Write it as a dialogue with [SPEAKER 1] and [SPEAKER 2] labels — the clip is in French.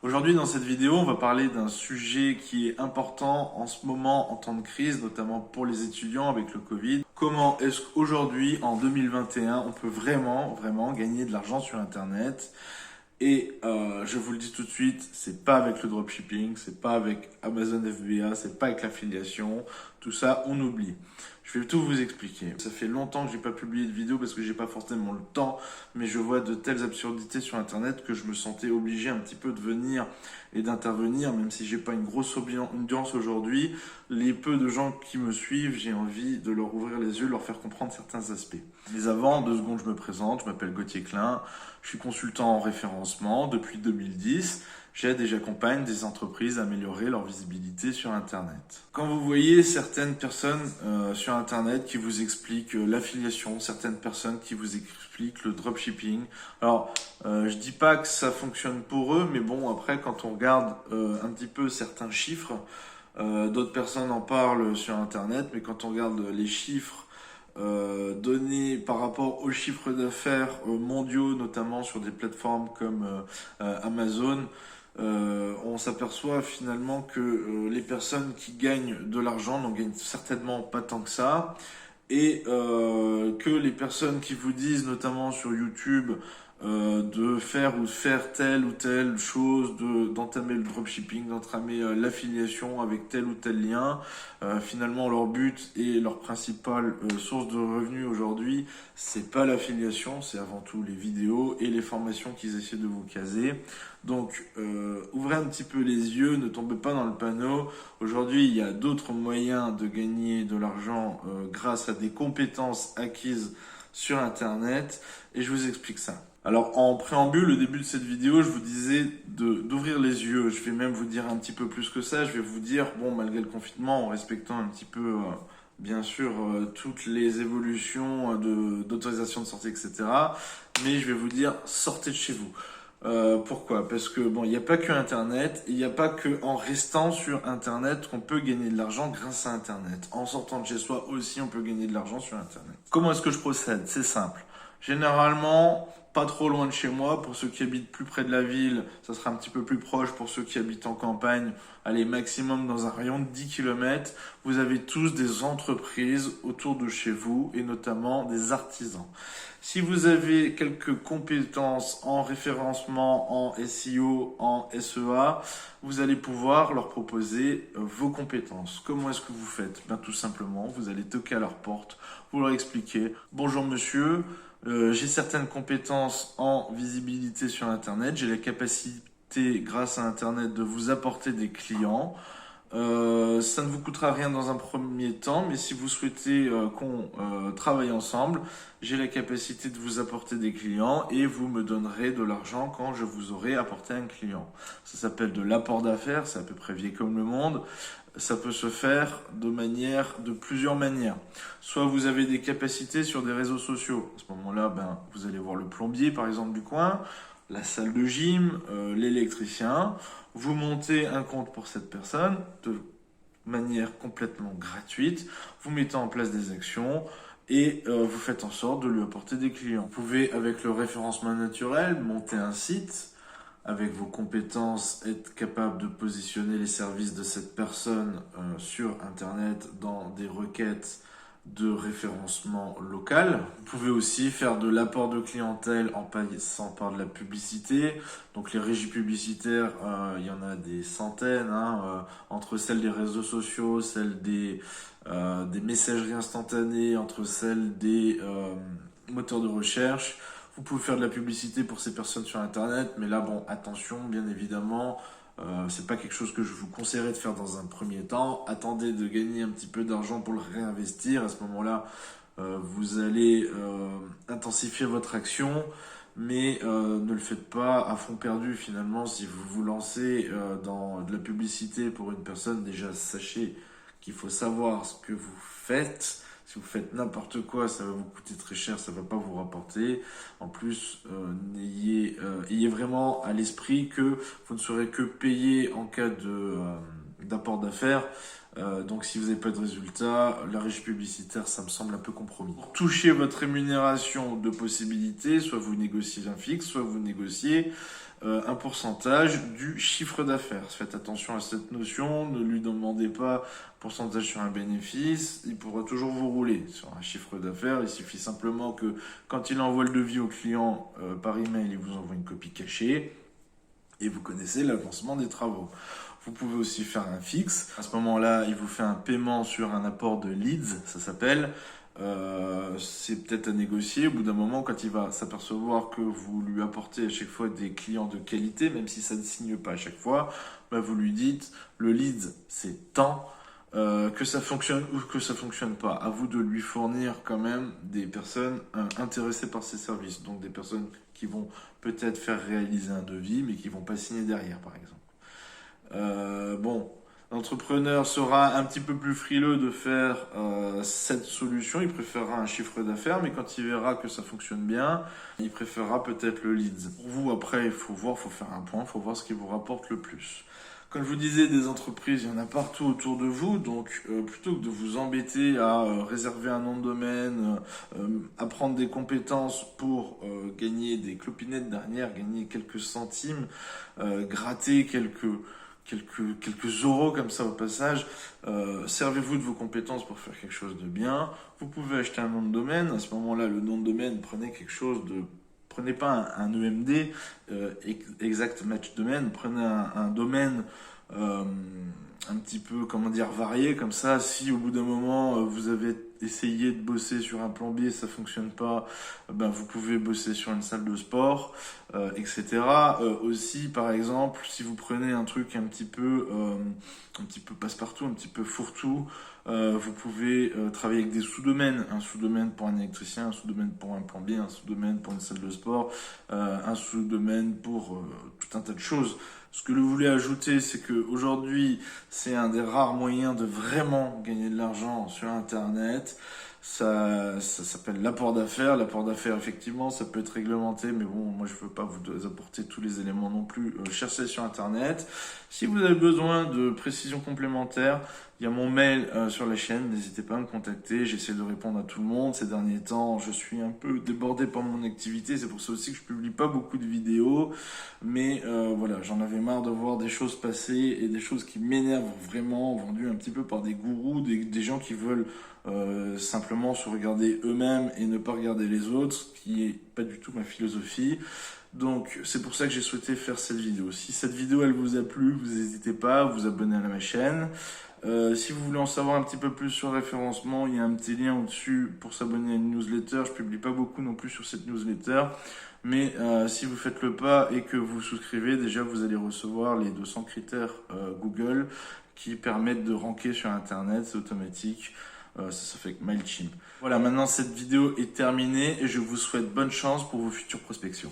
[SPEAKER 1] Aujourd'hui, dans cette vidéo, on va parler d'un sujet qui est important en ce moment en temps de crise, notamment pour les étudiants avec le Covid. Comment est-ce qu'aujourd'hui, en 2021, on peut vraiment gagner de l'argent sur Internet? Et je vous le dis tout de suite, c'est pas avec le dropshipping, c'est pas avec Amazon FBA, c'est pas avec l'affiliation. Tout ça, on oublie. Je vais tout vous expliquer. Ça fait longtemps que j'ai pas publié de vidéo parce que j'ai pas forcément le temps, mais je vois de telles absurdités sur Internet que je me sentais obligé un petit peu de venir et d'intervenir, même si j'ai pas une grosse audience aujourd'hui. Les peu de gens qui me suivent, j'ai envie de leur ouvrir les yeux, de leur faire comprendre certains aspects. Mais avant, 2 secondes, je me présente. Je m'appelle Gauthier Klein. Je suis consultant en référencement depuis 2010. J'aide et j'accompagne des entreprises à améliorer leur visibilité sur Internet. Quand vous voyez certaines personnes sur Internet qui vous expliquent l'affiliation, certaines personnes qui vous expliquent le dropshipping, alors je dis pas que ça fonctionne pour eux, mais bon, après quand on regarde un petit peu certains chiffres, d'autres personnes en parlent sur Internet, mais quand on regarde les chiffres donnés par rapport aux chiffres d'affaires mondiaux, notamment sur des plateformes comme Amazon, on s'aperçoit finalement que les personnes qui gagnent de l'argent n'en gagnent certainement pas tant que ça, et que les personnes qui vous disent, notamment sur YouTube, de faire telle ou telle chose, d'entamer le dropshipping, d'entamer l'affiliation avec tel ou tel lien. Finalement, leur but et leur principale source de revenus aujourd'hui, c'est pas l'affiliation, c'est avant tout les vidéos et les formations qu'ils essaient de vous caser. Donc, ouvrez un petit peu les yeux, ne tombez pas dans le panneau. Aujourd'hui, il y a d'autres moyens de gagner de l'argent grâce à des compétences acquises sur Internet, et je vous explique ça. Alors en préambule, au début de cette vidéo, je vous disais d'ouvrir les yeux. Je vais même vous dire un petit peu plus que ça. Je vais vous dire, bon, malgré le confinement, en respectant un petit peu, bien sûr, toutes les évolutions d'autorisation de sortie, etc. Mais je vais vous dire, sortez de chez vous. Pourquoi? Parce que bon, il n'y a pas que Internet, il n'y a pas que en restant sur Internet qu'on peut gagner de l'argent grâce à Internet. En sortant de chez soi aussi, on peut gagner de l'argent sur Internet. Comment est-ce que je procède? C'est simple. Généralement, pas trop loin de chez moi. Pour ceux qui habitent plus près de la ville, ça sera un petit peu plus proche. Pour ceux qui habitent en campagne, allez, maximum dans un rayon de 10 km, vous avez tous des entreprises autour de chez vous et notamment des artisans. Si vous avez quelques compétences en référencement, en SEO, en SEA, vous allez pouvoir leur proposer vos compétences. Comment est-ce que vous faites? Ben, tout simplement, vous allez toquer à leur porte, vous leur expliquez: bonjour monsieur, j'ai certaines compétences en visibilité sur Internet, j'ai la capacité grâce à Internet de vous apporter des clients. Ça ne vous coûtera rien dans un premier temps, mais si vous souhaitez qu'on travaille ensemble, j'ai la capacité de vous apporter des clients et vous me donnerez de l'argent quand je vous aurai apporté un client. Ça s'appelle de l'apport d'affaires, c'est à peu près vieux comme le monde. Ça peut se faire de plusieurs manières. Soit vous avez des capacités sur des réseaux sociaux. À ce moment-là, ben, vous allez voir le plombier, par exemple, du coin, la salle de gym, l'électricien. Vous montez un compte pour cette personne de manière complètement gratuite. Vous mettez en place des actions et vous faites en sorte de lui apporter des clients. Vous pouvez, avec le référencement naturel, monter un site. Avec vos compétences, être capable de positionner les services de cette personne sur Internet dans des requêtes de référencement local. Vous pouvez aussi faire de l'apport de clientèle en passant par de la publicité. Donc les régies publicitaires, il y en a des centaines, entre celles des réseaux sociaux, celles des messageries instantanées, entre celles des moteurs de recherche. Vous pouvez faire de la publicité pour ces personnes sur Internet, mais là, bon, attention, bien évidemment, c'est pas quelque chose que je vous conseillerais de faire dans un premier temps. Attendez de gagner un petit peu d'argent pour le réinvestir. À ce moment-là, vous allez intensifier votre action, mais ne le faites pas à fond perdu finalement. Si vous vous lancez dans de la publicité pour une personne, déjà sachez qu'il faut savoir ce que vous faites. Si vous faites n'importe quoi, ça va vous coûter très cher, ça va pas vous rapporter. En plus, ayez vraiment à l'esprit que vous ne serez que payé en cas d'apport d'affaires. Donc si vous n'avez pas de résultat, la régie publicitaire, ça me semble un peu compromis. Pour toucher votre rémunération de possibilités, soit vous négociez un fixe, soit vous négociez un pourcentage du chiffre d'affaires. Faites attention à cette notion, ne lui demandez pas pourcentage sur un bénéfice, il pourra toujours vous rouler sur un chiffre d'affaires. Il suffit simplement que quand il envoie le devis au client par email, il vous envoie une copie cachée et vous connaissez l'avancement des travaux. Vous pouvez aussi faire un fixe. À ce moment-là, il vous fait un paiement sur un apport de leads, ça s'appelle. C'est peut-être à négocier. Au bout d'un moment, quand il va s'apercevoir que vous lui apportez à chaque fois des clients de qualité, même si ça ne signe pas à chaque fois, bah vous lui dites le lead c'est tant, que ça fonctionne ou que ça fonctionne pas. À vous de lui fournir quand même des personnes intéressées par ces services, donc des personnes qui vont peut-être faire réaliser un devis, mais qui vont pas signer derrière, par exemple. Bon, l'entrepreneur sera un petit peu plus frileux de faire cette solution. Il préférera un chiffre d'affaires, mais quand il verra que ça fonctionne bien, il préférera peut-être le leads. Pour vous, après, il faut voir, il faut faire un point, il faut voir ce qui vous rapporte le plus. Comme je vous disais, des entreprises, il y en a partout autour de vous, donc plutôt que de vous embêter à réserver un nom de domaine, apprendre des compétences pour gagner des clopinettes derrière, gagner quelques centimes, gratter quelques euros comme ça au passage, servez-vous de vos compétences pour faire quelque chose de bien. Vous pouvez acheter un nom de domaine. À ce moment-là, le nom de domaine, prenez pas un EMD, exact match domaine, prenez un domaine un petit peu, comment dire, varié, comme ça, si au bout d'un moment vous avez essayé de bosser sur un plombier, ça fonctionne pas, ben vous pouvez bosser sur une salle de sport, etc. Aussi, par exemple, si vous prenez un truc un petit peu passe-partout, un petit peu fourre-tout, vous pouvez travailler avec des sous-domaines, un sous-domaine pour un électricien, un sous-domaine pour un plombier, un sous-domaine pour une salle de sport, un sous-domaine pour tout un tas de choses. Ce que je voulais ajouter, c'est que aujourd'hui, c'est un des rares moyens de vraiment gagner de l'argent sur Internet. Ça s'appelle l'apport d'affaires. L'apport d'affaires, effectivement, ça peut être réglementé, mais bon, moi je ne veux pas vous apporter tous les éléments non plus. Cherchez sur Internet. Si vous avez besoin de précisions complémentaires, il y a mon mail sur la chaîne, n'hésitez pas à me contacter, j'essaie de répondre à tout le monde. Ces derniers temps, je suis un peu débordé par mon activité, c'est pour ça aussi que je publie pas beaucoup de vidéos, mais voilà, j'en avais marre de voir des choses passer et des choses qui m'énervent vraiment, vendues un petit peu par des gourous, des gens qui veulent simplement se regarder eux-mêmes et ne pas regarder les autres, ce qui est pas du tout ma philosophie. Donc c'est pour ça que j'ai souhaité faire cette vidéo. Si cette vidéo elle vous a plu, vous n'hésitez pas à vous abonner à ma chaîne. Si vous voulez en savoir un petit peu plus sur le référencement, il y a un petit lien au-dessus pour s'abonner à une newsletter. Je publie pas beaucoup non plus sur cette newsletter, mais si vous faites le pas et que vous souscrivez, déjà vous allez recevoir les 200 critères Google qui permettent de ranker sur Internet, c'est automatique. Ça fait avec MailChimp. Voilà, maintenant cette vidéo est terminée et je vous souhaite bonne chance pour vos futures prospections.